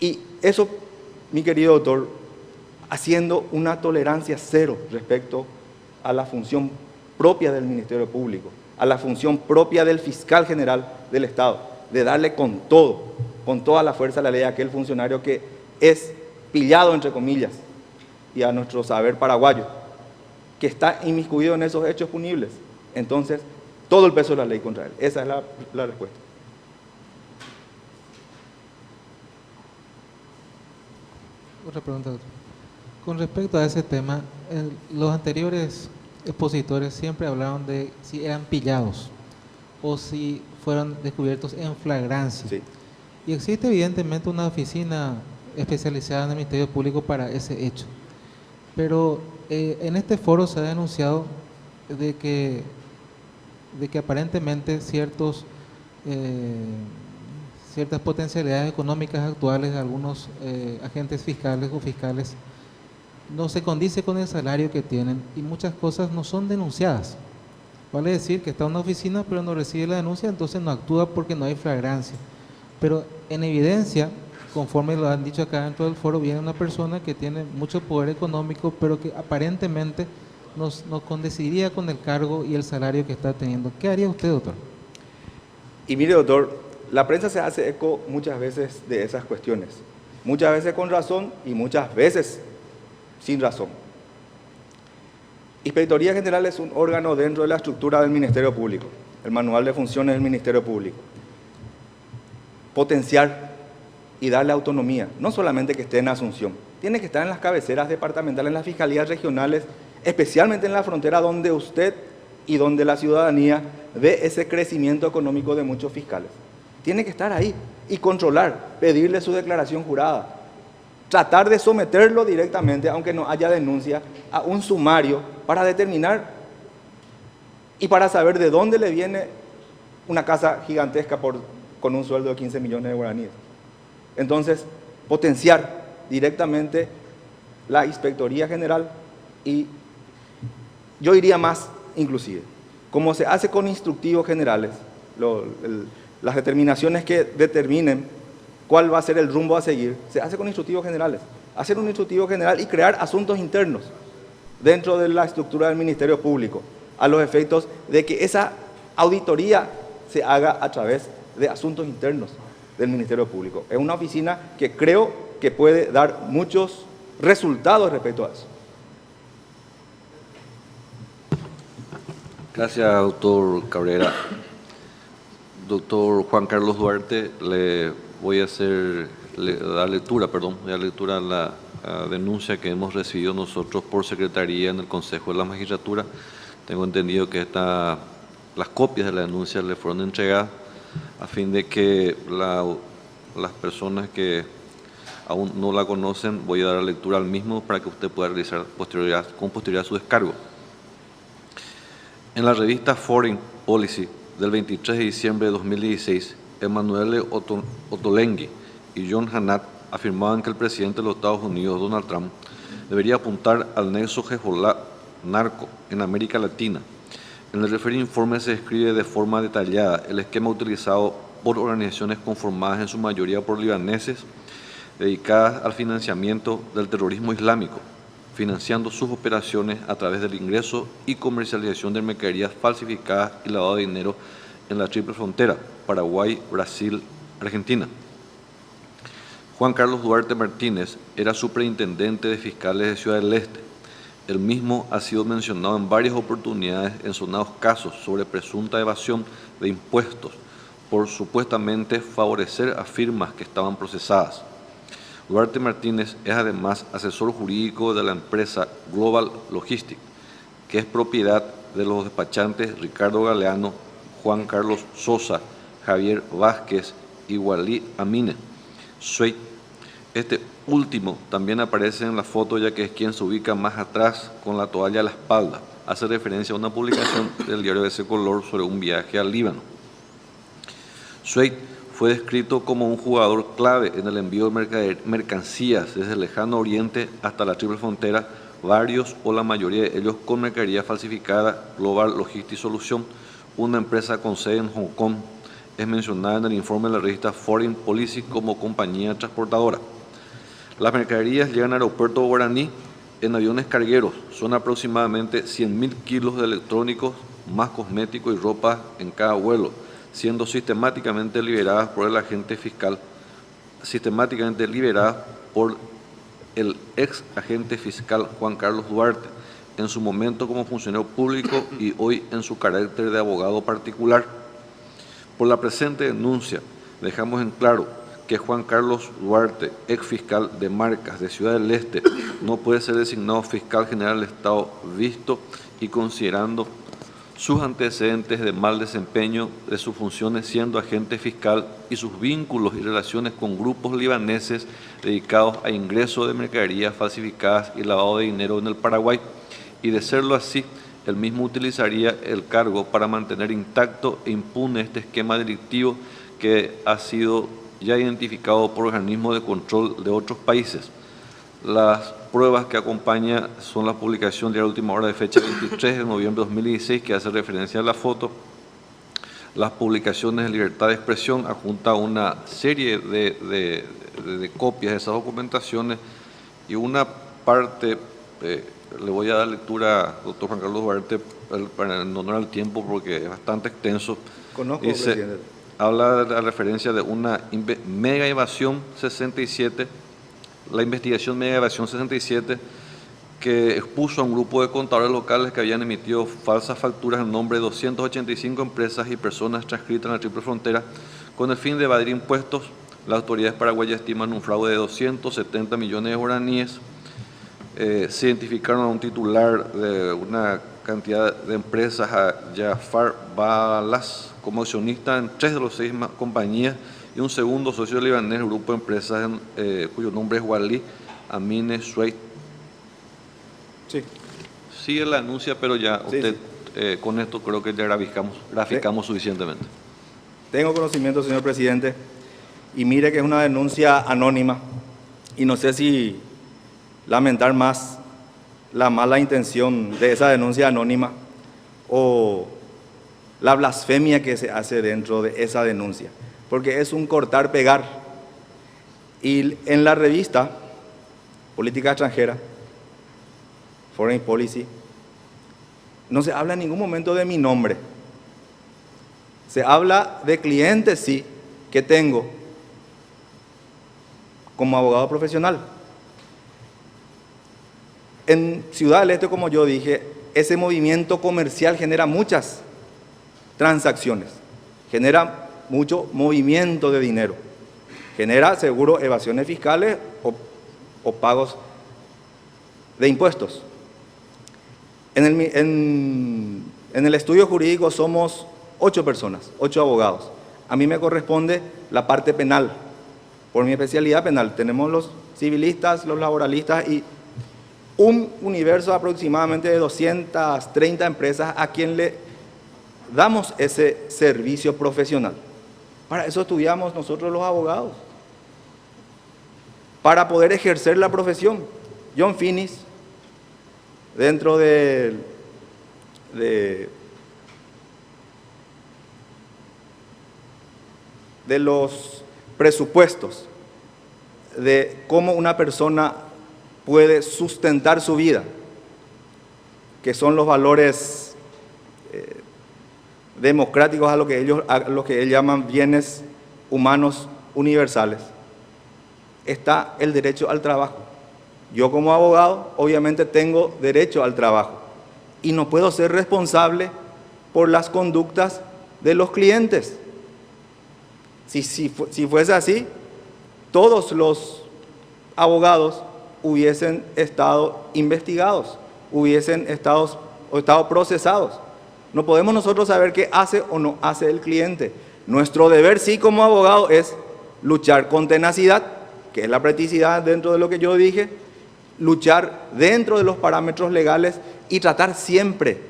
Y eso, mi querido doctor, haciendo una tolerancia cero respecto a la función propia del Ministerio Público, a la función propia del fiscal general del Estado, de darle con todo, con toda la fuerza de la ley a aquel funcionario que es pillado, entre comillas, y a nuestro saber paraguayo, que está inmiscuido en esos hechos punibles. Entonces, todo el peso de la ley contra él. Esa es la respuesta. Otra pregunta, doctor. Con respecto a ese tema, los anteriores expositores siempre hablaron de si eran pillados o si fueron descubiertos en flagrancia. Sí. Y existe evidentemente una oficina especializada en el Ministerio Público para ese hecho. Pero en este foro se ha denunciado de que aparentemente ciertas potencialidades económicas actuales de algunos agentes fiscales o fiscales no se condice con el salario que tienen y muchas cosas no son denunciadas. Vale decir que está en una oficina pero no recibe la denuncia, entonces no actúa porque no hay flagrancia. Pero en evidencia, conforme lo han dicho acá dentro del foro, viene una persona que tiene mucho poder económico pero que aparentemente no condecidiría con el cargo y el salario que está teniendo. ¿Qué haría usted, doctor? Y mire, doctor, la prensa se hace eco muchas veces de esas cuestiones. Muchas veces con razón y muchas veces sin razón. Inspectoría General es un órgano dentro de la estructura del Ministerio Público, el manual de funciones del Ministerio Público. Potenciar y darle autonomía, no solamente que esté en Asunción, tiene que estar en las cabeceras departamentales, en las fiscalías regionales, especialmente en la frontera donde usted y donde la ciudadanía ve ese crecimiento económico de muchos fiscales. Tiene que estar ahí y controlar, pedirle su declaración jurada, tratar de someterlo directamente, aunque no haya denuncia, a un sumario para determinar y para saber de dónde le viene una casa gigantesca con un sueldo de 15 millones de guaraníes. Entonces, potenciar directamente la Inspectoría General y yo iría más inclusive, como se hace con instructivos generales, las determinaciones que determinen cuál va a ser el rumbo a seguir, se hace con instructivos generales. Hacer un instructivo general y crear asuntos internos dentro de la estructura del Ministerio Público, a los efectos de que esa auditoría se haga a través de asuntos internos del Ministerio Público. Es una oficina que creo que puede dar muchos resultados respecto a eso. Gracias, doctor Cabrera. Doctor Juan Carlos Duarte, le voy a dar lectura a la denuncia que hemos recibido nosotros por secretaría en el Consejo de la Magistratura. Tengo entendido que las copias de la denuncia le fueron entregadas a fin de que las personas que aún no la conocen, voy a dar lectura al mismo para que usted pueda realizar con posterioridad su descargo. En la revista Foreign Policy del 23 de diciembre de 2016, Emanuele Ottolenghi y John Hannat afirmaban que el presidente de los Estados Unidos, Donald Trump, debería apuntar al nexo Hezbollah-narco en América Latina. En el referido informe se describe de forma detallada el esquema utilizado por organizaciones conformadas en su mayoría por libaneses dedicadas al financiamiento del terrorismo islámico, financiando sus operaciones a través del ingreso y comercialización de mercaderías falsificadas y lavado de dinero en la triple frontera, Paraguay, Brasil, Argentina. Juan Carlos Duarte Martínez era superintendente de fiscales de Ciudad del Este. El mismo ha sido mencionado en varias oportunidades en sonados casos sobre presunta evasión de impuestos por supuestamente favorecer a firmas que estaban procesadas. Duarte Martínez es además asesor jurídico de la empresa Global Logistics, que es propiedad de los despachantes Ricardo Galeano, Juan Carlos Sosa, Javier Vázquez y Walid Amine Suey. Este último también aparece en la foto ya que es quien se ubica más atrás con la toalla a la espalda. Hace referencia a una publicación del diario de ese color sobre un viaje al Líbano. Sueit fue descrito como un jugador clave en el envío de mercancías desde el lejano oriente hasta la triple frontera, varios o la mayoría de ellos con mercadería falsificada. Global Logistics Solution, una empresa con sede en Hong Kong, es mencionada en el informe de la revista Foreign Policy como compañía transportadora. Las mercaderías llegan al aeropuerto guaraní en aviones cargueros. Son aproximadamente 100.000 kilos de electrónicos, más cosméticos y ropa en cada vuelo, siendo sistemáticamente liberadas por el agente fiscal, el ex agente fiscal Juan Carlos Duarte, en su momento como funcionario público y hoy en su carácter de abogado particular. Por la presente denuncia, dejamos en claro que Juan Carlos Duarte, ex fiscal de Marcas de Ciudad del Este, no puede ser designado fiscal general del Estado, visto y considerando sus antecedentes de mal desempeño de sus funciones siendo agente fiscal y sus vínculos y relaciones con grupos libaneses dedicados a ingreso de mercaderías falsificadas y lavado de dinero en el Paraguay. Y de serlo así, el mismo utilizaría el cargo para mantener intacto e impune este esquema delictivo que ha sido ya identificado por organismos de control de otros países. Las pruebas que acompañan son la publicación de la última hora de fecha 23 de noviembre de 2016, que hace referencia a la foto, las publicaciones de libertad de expresión, adjunta una serie de copias de esas documentaciones y una parte, le voy a dar lectura, doctor Juan Carlos Duarte, en honor al tiempo porque es bastante extenso. Conozco, dice, presidente. Habla de la referencia de una mega evasión 67, la investigación mega evasión 67, que expuso a un grupo de contadores locales que habían emitido falsas facturas en nombre de 285 empresas y personas transcritas en la triple frontera con el fin de evadir impuestos. Las autoridades paraguayas estiman un fraude de 270 millones de guaraníes. Se identificaron a un titular de una cantidad de empresas, a Jafar Balas, como accionista en 3 de los 6 compañías, y un segundo socio libanés, grupo de empresas cuyo nombre es Wali Amine Sueit. Sí. Sigue la anuncia, pero ya Sí, usted sí. con esto creo que ya graficamos suficientemente. Tengo conocimiento, señor presidente, y mire que es una denuncia anónima, y no sé si lamentar más la mala intención de esa denuncia anónima o la blasfemia que se hace dentro de esa denuncia, porque es un cortar-pegar. Y en la revista Política Extranjera, Foreign Policy, no se habla en ningún momento de mi nombre. Se habla de clientes, sí, que tengo como abogado profesional. En Ciudad del Este, como yo dije, ese movimiento comercial genera muchas transacciones, genera mucho movimiento de dinero, genera seguro evasiones fiscales o pagos de impuestos. En el estudio jurídico somos 8 personas, 8 abogados. A mí me corresponde la parte penal, por mi especialidad penal. Tenemos los civilistas, los laboralistas y un universo aproximadamente de 230 empresas a quien le damos ese servicio profesional. Para eso estudiamos nosotros los abogados, para poder ejercer la profesión. John Finnis, dentro de los presupuestos de cómo una persona puede sustentar su vida, que son los valores democráticos a lo que ellos llaman bienes humanos universales, está el derecho al trabajo. Yo como abogado obviamente tengo derecho al trabajo y no puedo ser responsable por las conductas de los clientes. Si fuese así, todos los abogados hubiesen estado investigados, hubiesen estado procesados. No podemos nosotros saber qué hace o no hace el cliente. Nuestro deber sí como abogado es luchar con tenacidad, que es la practicidad dentro de lo que yo dije, luchar dentro de los parámetros legales y tratar siempre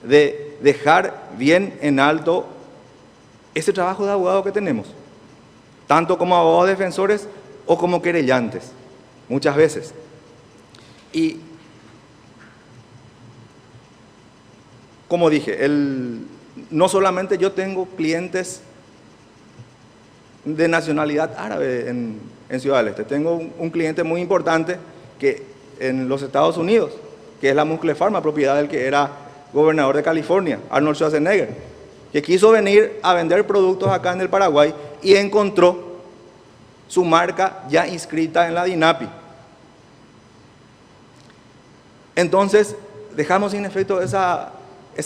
de dejar bien en alto ese trabajo de abogado que tenemos, tanto como abogados defensores o como querellantes, muchas veces. Y como dije, no solamente yo tengo clientes de nacionalidad árabe en Ciudad del Este, tengo un cliente muy importante que en los Estados Unidos, que es la Muscle Pharma, propiedad del que era gobernador de California, Arnold Schwarzenegger, que quiso venir a vender productos acá en el Paraguay y encontró su marca ya inscrita en la DINAPI. Entonces, dejamos sin efecto esa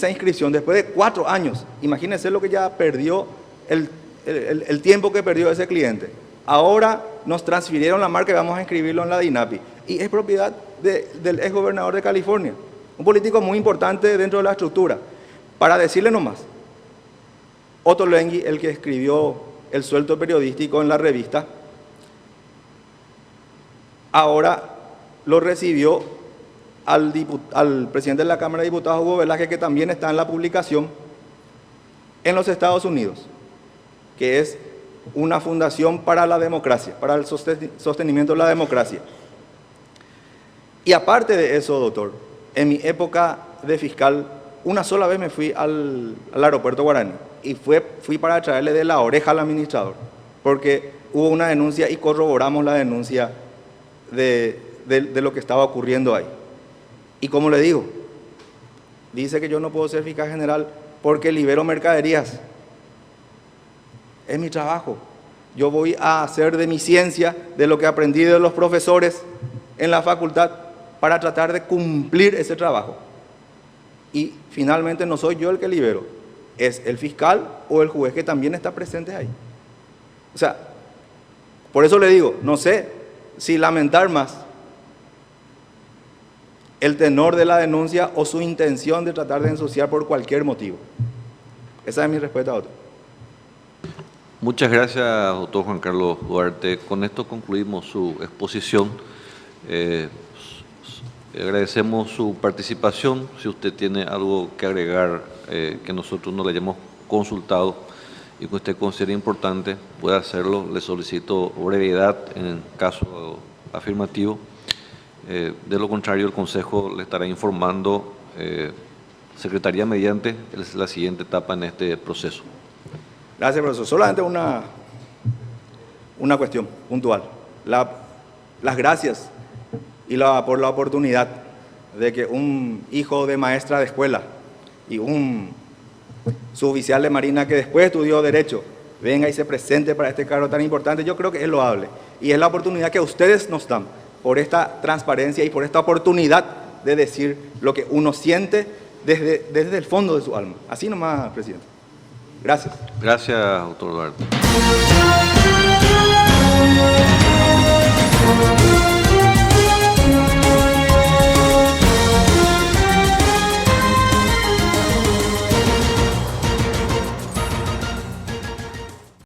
inscripción después de 4 años. Imagínense lo que ya perdió, el tiempo que perdió ese cliente. Ahora nos transfirieron la marca y vamos a inscribirlo en la DINAPI. Y es propiedad del ex gobernador de California, un político muy importante dentro de la estructura. Para decirle nomás, Otto Lengi, el que escribió el sueldo periodístico en la revista, ahora lo recibió al presidente de la Cámara de Diputados, Hugo Velázquez, que también está en la publicación, en los Estados Unidos, que es una fundación para la democracia, para el sostenimiento de la democracia. Y aparte de eso, doctor, en mi época de fiscal, una sola vez me fui al aeropuerto Guaraní y fui para traerle de la oreja al administrador, porque hubo una denuncia y corroboramos la denuncia de lo que estaba ocurriendo ahí. Y como le digo, dice que yo no puedo ser fiscal general porque libero mercaderías. Es mi trabajo. Yo voy a hacer de mi ciencia, de lo que aprendí de los profesores en la facultad, para tratar de cumplir ese trabajo. Y finalmente no soy yo el que libero, es el fiscal o el juez que también está presente ahí. O sea, por eso le digo, no sé si lamentar más el tenor de la denuncia o su intención de tratar de ensuciar por cualquier motivo. Esa es mi respuesta, doctor. Muchas gracias, doctor Juan Carlos Duarte. Con esto concluimos su exposición. Agradecemos su participación. Si usted tiene algo que agregar que nosotros no le hayamos consultado y que usted considere importante, puede hacerlo. Le solicito brevedad en caso afirmativo. De lo contrario, el Consejo le estará informando Secretaría mediante la siguiente etapa en este proceso. Gracias, profesor. Solamente una cuestión puntual. Las gracias por la oportunidad de que un hijo de maestra de escuela y un suboficial de Marina que después estudió Derecho venga y se presente para este cargo tan importante, yo creo que es loable. Y es la oportunidad que ustedes nos dan por esta transparencia y por esta oportunidad de decir lo que uno siente desde el fondo de su alma. Así nomás, presidente. Gracias. Gracias, doctor Duarte.